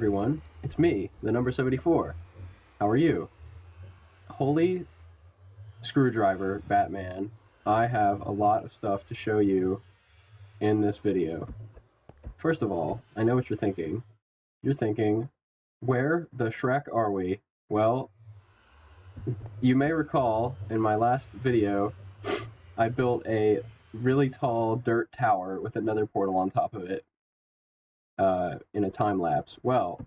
everyone. It's me, the number 74. How are you? Holy screwdriver, Batman. I have a lot of stuff to show you in this video. First of all, I know what you're thinking. You're thinking, where the Shrek are we? Well, you may recall in my last video, I built a really tall dirt tower with a nether portal on top of it in a time lapse. Well,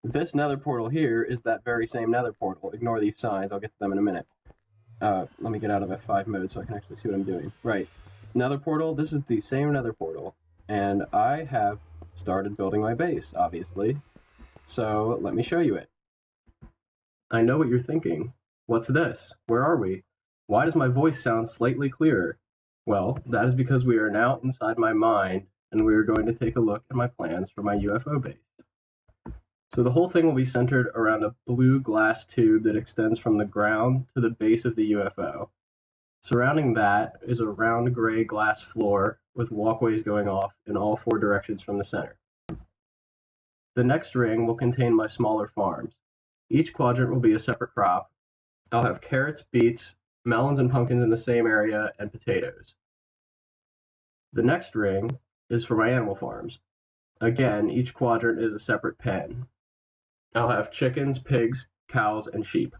this nether portal here is that very same nether portal. Ignore these signs, I'll get to them in a minute. Let me get out of F5 mode so I can actually see what I'm doing. Right, nether portal, this is the same nether portal. And I have started building my base, obviously. So let me show you it. I know what you're thinking. What's this? Where are we? Why does my voice sound slightly clearer? Well, that is because we are now inside my mind, and we are going to take a look at my plans for my UFO base. So the whole thing will be centered around a blue glass tube that extends from the ground to the base of the UFO. Surrounding that is a round gray glass floor with walkways going off in all four directions from the center. The next ring will contain my smaller farms. Each quadrant will be a separate crop. I'll have carrots, beets, melons and pumpkins in the same area, and potatoes. The next ring is for my animal farms. Again, each quadrant is a separate pen. I'll have chickens, pigs, cows, and sheep.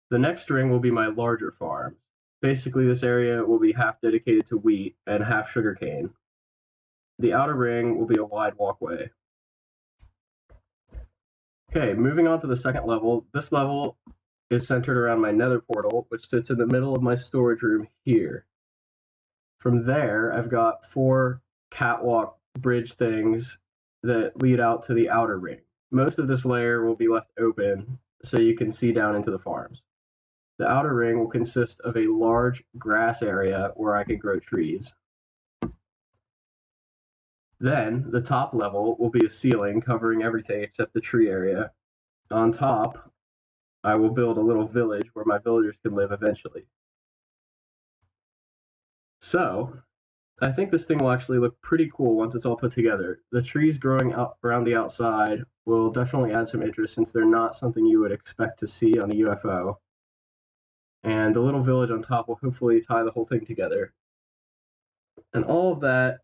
The next ring will be my larger farm. Basically, this area will be half dedicated to wheat and half sugarcane. The outer ring will be a wide walkway. Okay, moving on to the second level. This level is centered around my nether portal, which sits in the middle of my storage room here. From there, I've got 4 catwalk bridge things that lead out to the outer ring. Most of this layer will be left open so you can see down into the farms. The outer ring will consist of a large grass area where I can grow trees. Then, the top level will be a ceiling covering everything except the tree area. On top, I will build a little village where my villagers can live eventually. So, I think this thing will actually look pretty cool once it's all put together. The trees growing out around the outside will definitely add some interest since they're not something you would expect to see on a UFO. And the little village on top will hopefully tie the whole thing together. And all of that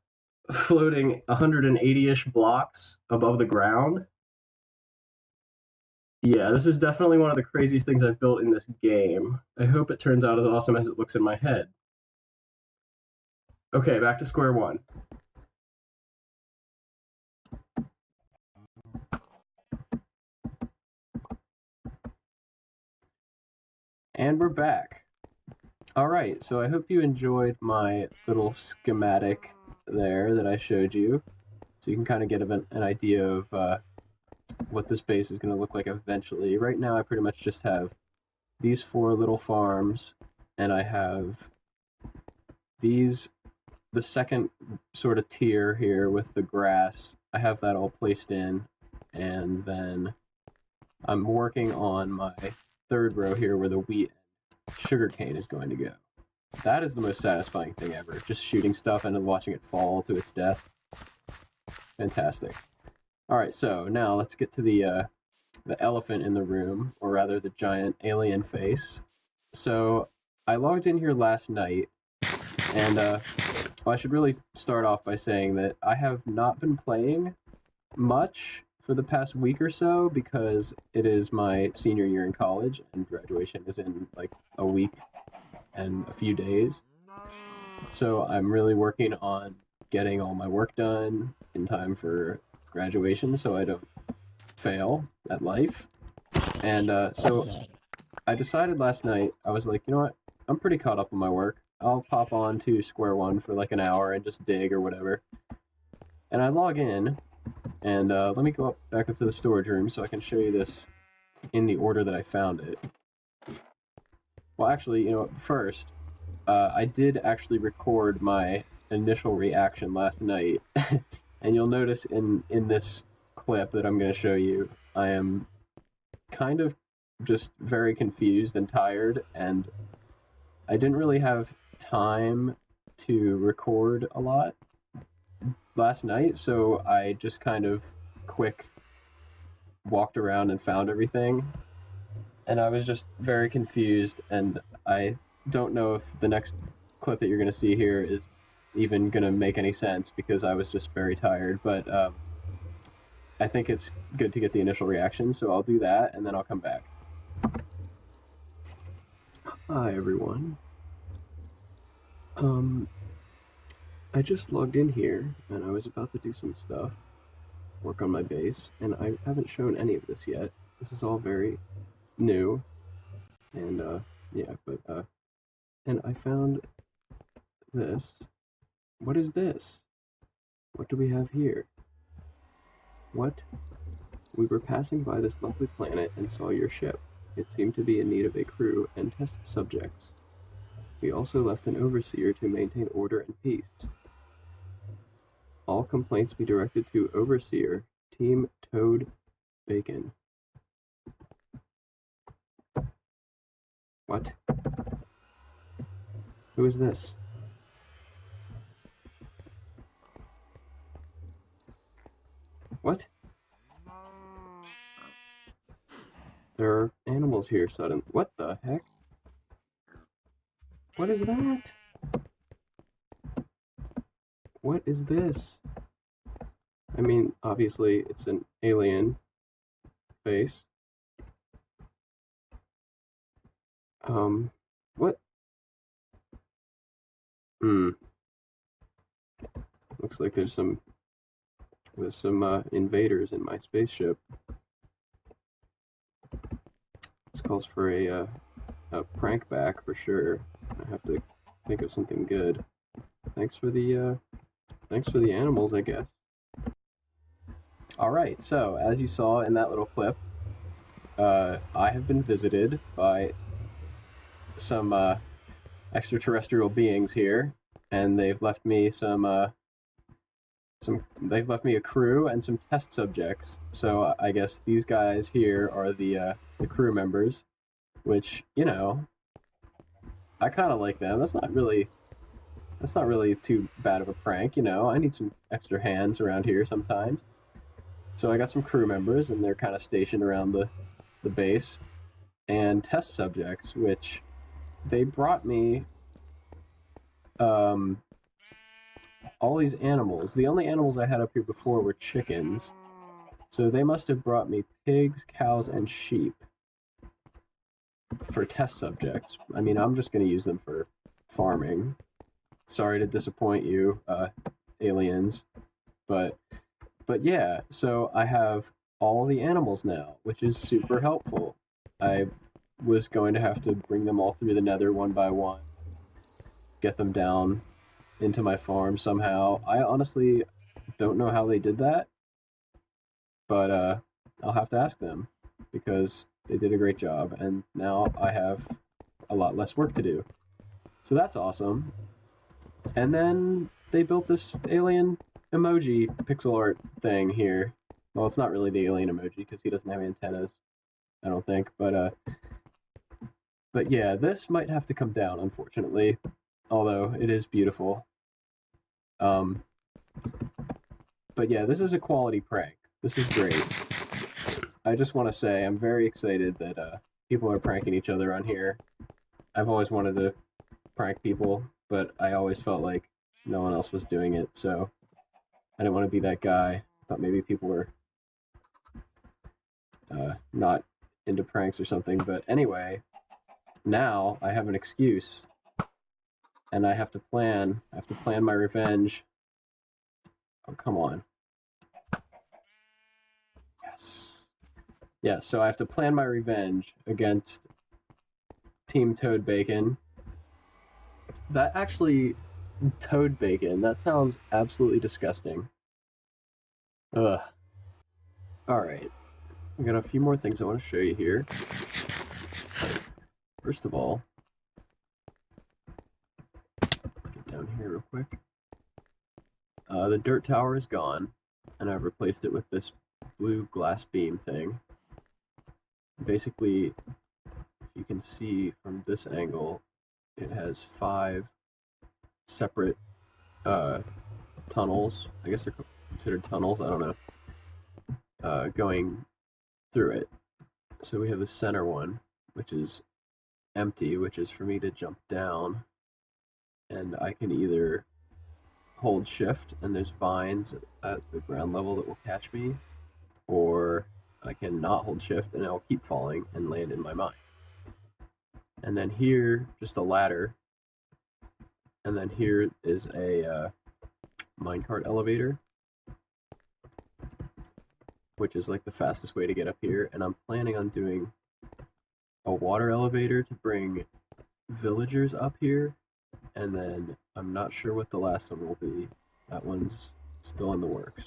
floating 180-ish blocks above the ground. Yeah, this is definitely one of the craziest things I've built in this game. I hope it turns out as awesome as it looks in my head. Okay, back to square one. And we're back. Alright, so I hope you enjoyed my little schematic there that I showed you. So you can kind of get an idea of what this base is going to look like eventually. Right now I pretty much just have these 4 little farms, and I have these, the second sort of tier here with the grass. I have that all placed in, and then I'm working on my third row here where the wheat and sugarcane is going to go. That is the most satisfying thing ever, just shooting stuff and then watching it fall to its death. Fantastic. Alright, so now let's get to the elephant in the room, or rather the giant alien face. So, I logged in here last night, and well, I should really start off by saying that I have not been playing much for the past week or so because it is my senior year in college, and graduation is in like a week and a few days. So I'm really working on getting all my work done in time for graduation so I don't fail at life. And so I decided last night, I was like, you know what, I'm pretty caught up on my work. I'll pop on to square one for like an hour and just dig or whatever. And I log in, and let me go back up to the storage room so I can show you this in the order that I found it. Well, actually, you know, first, I did actually record my initial reaction last night, and you'll notice in this clip that I'm going to show you, I am kind of just very confused and tired, and I didn't really have time to record a lot last night, so I just kind of quick walked around and found everything. And I was just very confused, and I don't know if the next clip that you're going to see here is even going to make any sense because I was just very tired. But I think it's good to get the initial reaction, so I'll do that, and then I'll come back. Hi, everyone. I just logged in here, and I was about to do some stuff, work on my base, and I haven't shown any of this yet. This is all very new, and yeah, but and I found this. What is this? What do we have here? What? We were passing by this lovely planet and saw your ship. It seemed to be in need of a crew and test subjects. We also left an overseer to maintain order and peace. All complaints be directed to Overseer, Team Toad Bacon. What? Who is this? What? There are animals here suddenly. What the heck? What is that? What is this? I mean, obviously, it's an alien face. What? Looks like there's some invaders in my spaceship. This calls for a prank back for sure. I have to think of something good. Thanks for the animals, I guess. All right, so as you saw in that little clip, I have been visited by some extraterrestrial beings here, and they've left me they've left me a crew and some test subjects. So I guess these guys here are the crew members, which, you know, I kind of like them. That's not really too bad of a prank, you know. I need some extra hands around here sometimes. So I got some crew members, and they're kind of stationed around the base, and test subjects, which they brought me all these animals. The only animals I had up here before were chickens, so they must have brought me pigs, cows, and sheep for test subjects. I mean, I'm just going to use them for farming. Sorry to disappoint you, aliens, but yeah, so I have all the animals now, which is super helpful. I was going to have to bring them all through the Nether one by one, get them down into my farm somehow. I honestly don't know how they did that, but I'll have to ask them because they did a great job, and now I have a lot less work to do. So that's awesome. And then they built this alien emoji pixel art thing here. Well, it's not really the alien emoji because he doesn't have antennas, I don't think. But yeah, this might have to come down, unfortunately, although it is beautiful. But yeah, this is a quality prank. This is great. I just want to say I'm very excited that people are pranking each other on here. I've always wanted to prank people, but I always felt like no one else was doing it, so I didn't want to be that guy. I thought maybe people were not into pranks or something, but anyway, now I have an excuse, and I have to plan my revenge. Oh, come on. Yes, so I have to plan my revenge against Team Toad Bacon. That actually, Toad Bacon, that sounds absolutely disgusting. Ugh. Alright, I got a few more things I want to show you here. First of all, get down here real quick. The dirt tower is gone, and I've replaced it with this blue glass beam thing. Basically, if you can see from this angle, it has 5 separate tunnels. I guess they're considered tunnels, I don't know. going through it. So we have the center one, which is empty, which is for me to jump down, and I can either hold shift and there's vines at the ground level that will catch me, or I can not hold shift and I'll keep falling and land in my mine. And then here, just a ladder, and then here is a minecart elevator, which is like the fastest way to get up here, and I'm planning on doing a water elevator to bring villagers up here, and then I'm not sure what the last one will be. That one's still in the works.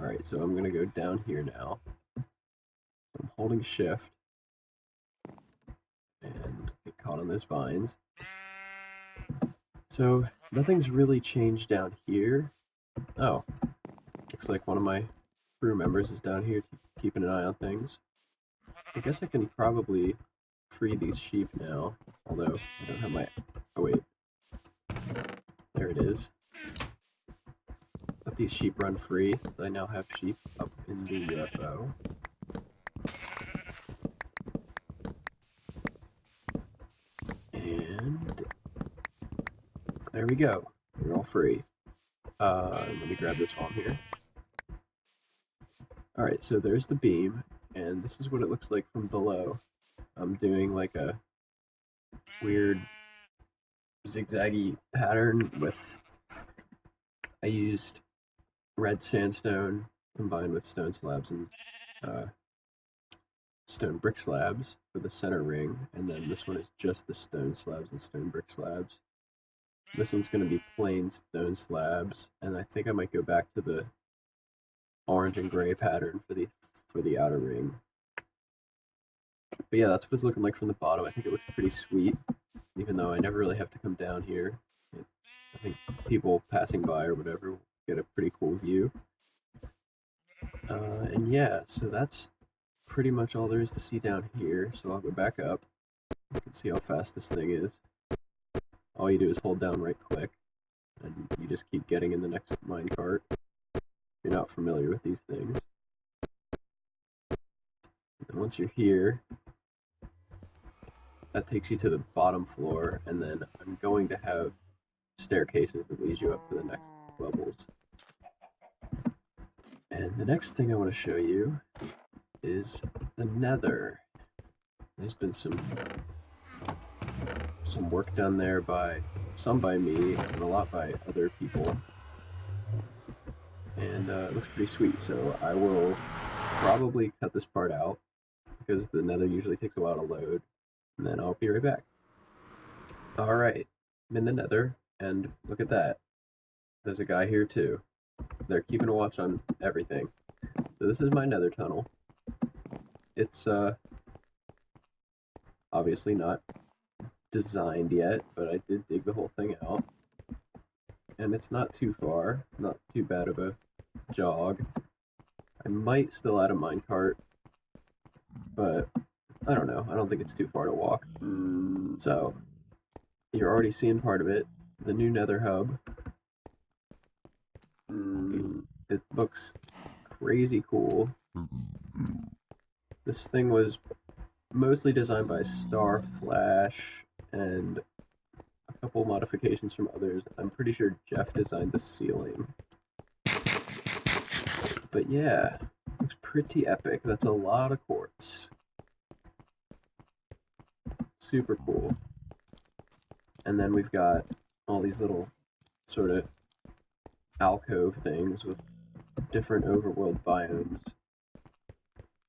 Alright, so I'm gonna go down here now. I'm holding shift and get caught on those vines. So nothing's really changed down here. Oh, looks like one of my crew members is down here keeping an eye on things. I guess I can probably free these sheep now, although I don't have my... Oh wait. There it is. Let these sheep run free, since I now have sheep up in the UFO. And... there we go. They're all free. Let me grab this one here. Alright, so there's the beam, and this is what it looks like from below. I'm doing like a weird zigzaggy pattern with... I used red sandstone combined with stone slabs and stone brick slabs for the center ring, and then this one is just the stone slabs and stone brick slabs. This one's going to be plain stone slabs, and I think I might go back to the orange and gray pattern for the outer ring. But yeah, that's what it's looking like from the bottom. I think it looks pretty sweet, even though I never really have to come down here. I think people passing by or whatever will get a pretty cool view. And yeah, so that's pretty much all there is to see down here. So I'll go back up. You can see how fast this thing is. All you do is hold down right click, and you just keep getting in the next minecart. If you're not familiar with these things. And once you're here, that takes you to the bottom floor, and then I'm going to have staircases that lead you up to the next levels. And the next thing I want to show you is the Nether. There's been some work done there by me and a lot by other people, and it looks pretty sweet. So I will probably cut this part out because the Nether usually takes a while to load, and then I'll be right back. Alright, I'm in the Nether, and look at that. There's a guy here too. They're keeping a watch on everything. So this is my Nether tunnel. It's obviously not designed yet, but I did dig the whole thing out. And it's not too far, not too bad of a jog. I might still add a minecart, but I don't know. I don't think it's too far to walk. So, you're already seeing part of it. The new Nether hub. It looks crazy cool. This thing was mostly designed by Starflash and a couple modifications from others. I'm pretty sure Jeff designed the ceiling. But yeah, looks pretty epic. That's a lot of quartz. Super cool. And then we've got all these little sort of alcove things with different overworld biomes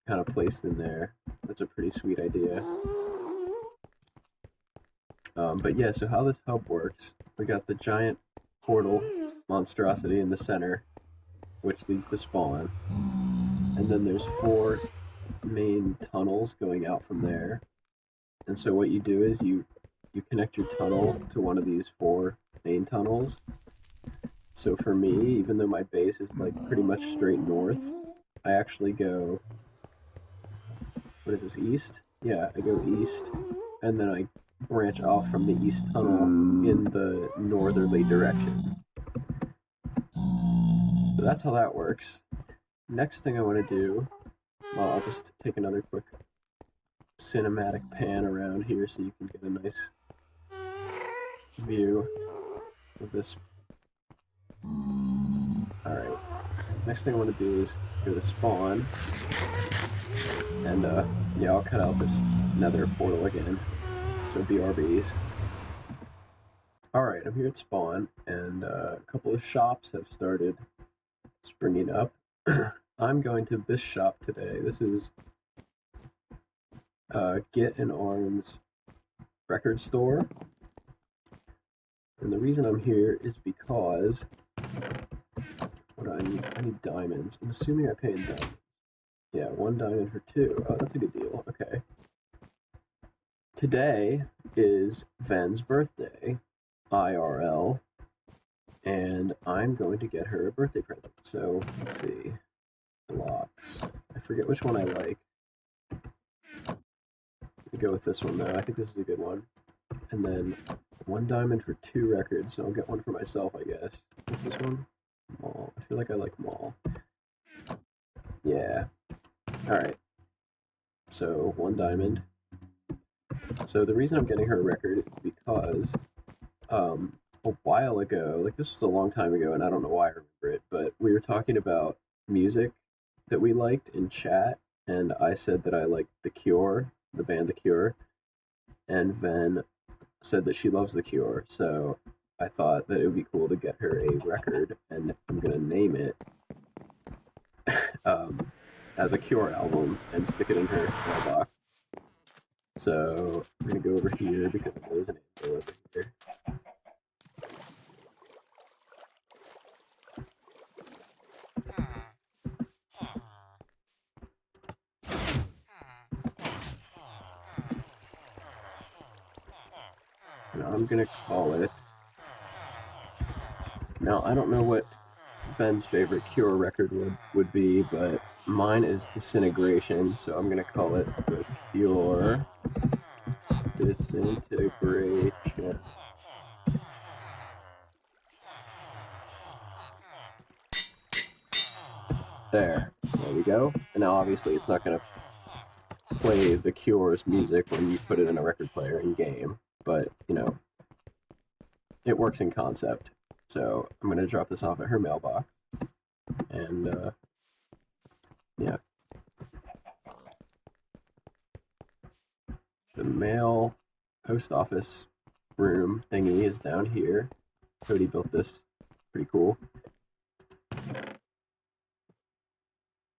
kind of placed in there. That's a pretty sweet idea. But yeah, so how this hub works, we got the giant portal monstrosity in the center, which leads to spawn. And then there's 4 main tunnels going out from there. And so what you do is you connect your tunnel to one of these 4 main tunnels. So for me, even though my base is like pretty much straight north, I actually go, what is this, east? Yeah, I go east, and then I branch off from the east tunnel in the northerly direction. So that's how that works. next thing I want to do, well, I'll just take another quick cinematic pan around here so you can get a nice view of this. Alright, next thing I want to do is go to spawn, and yeah, I'll cut out this nether portal again, so BRBs. Alright, I'm here at spawn, and a couple of shops have started springing up. I'm going to this shop today. This is Gettin Arms record store. And the reason I'm here is because what I need diamonds. I'm assuming I paid diamonds. Yeah, 1 diamond for 2. Oh, that's a good deal. Okay. Today is Ven's birthday, IRL, and I'm going to get her a birthday present. So, let's see. Blocks. I forget which one I like. I'll go with this one, though. I think this is a good one. And then 1 diamond for 2 records, so I'll get one for myself, I guess. What's this one? Mall. I feel like I like mall. Yeah. Alright. So, 1 diamond. So the reason I'm getting her a record is because a while ago, like this was a long time ago, and I don't know why I remember it, but we were talking about music that we liked in chat, and I said that I liked The Cure, the band The Cure, and Ven said that she loves The Cure, so I thought that it would be cool to get her a record, and I'm gonna name it as a Cure album and stick it in her mailbox. So I'm gonna go over here because there's an angel over here. And I'm gonna call it. Now I don't know what Ven's favorite Cure record would be, but mine is Disintegration, so I'm gonna call it The Cure Disintegration. There we go. And now obviously it's not gonna play The Cure's music when you put it in a record player in game, but you know, it works in concept. So I'm gonna drop this off at her mailbox, and yeah. The mail post office room thingy is down here. Cody built this. Pretty cool.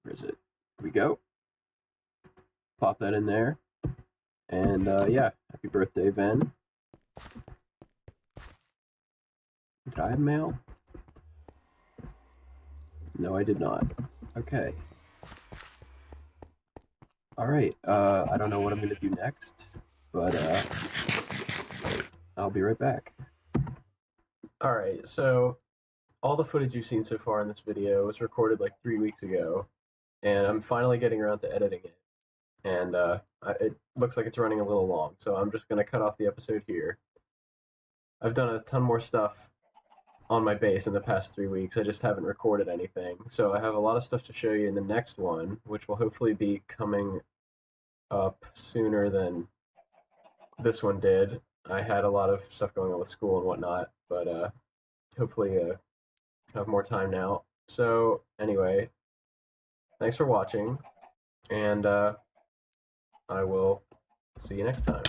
Where is it? Here we go. Pop that in there. And yeah, happy birthday, Ven. Did I have mail? No, I did not. Okay. Alright, I don't know what I'm gonna do next, but I'll be right back. Alright, so all the footage you've seen so far in this video was recorded like 3 weeks ago, and I'm finally getting around to editing it. And it looks like it's running a little long, so I'm just gonna cut off the episode here. I've done a ton more stuff on my base in the past 3 weeks. I just haven't recorded anything. So I have a lot of stuff to show you in the next one, which will hopefully be coming up sooner than this one did. I had a lot of stuff going on with school and whatnot, but hopefully have more time now. So anyway, thanks for watching, and I will see you next time.